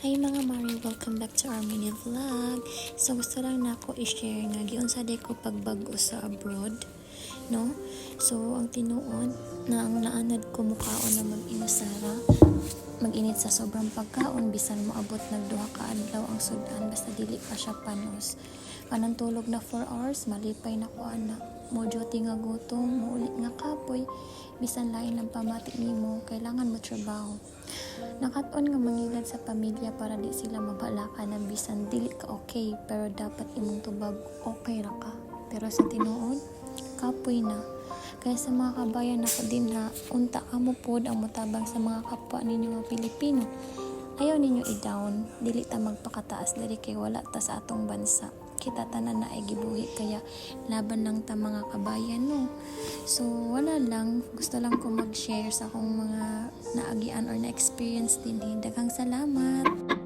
Hi mga Mari, welcome back to our mini vlog. So gusto lang na ako i-share nga giun sa day ko pagbago sa abroad, no? So ang tinuod na ang naanad ko mukaon na mag-inusara, mag-init sa sobrang pagkaon bisan moabot nagduha ka adlaw ang sudan basta dili pa siya panos. Kanang tulog na 4 hours, malipay na ko ana. Mo duty nga gutom, mo ulit nga kapoy, bisan lain ng pamati nimo, kailangan mo trabaho. Nakaton nga mangilad sa pamilya para di sila mabalaka na bisan dili ka okay, pero dapat imong tubag okay ra ka. Pero sa tinuod, kapoy na. Kaya sa mga kabayan ako din ha, unta ka mo pod ang mutabang sa mga kapwa ninyo mga Pilipino. Ayaw ninyo i-down, dili ta magpakataas dali kay wala ta sa atong bansa. Kita tanan na ay gibuhi kaya laban lang ta mga kabayan, no? So wala lang, gusto lang ko mag-share sa akong mga naagian or na-experience din. Daghang salamat.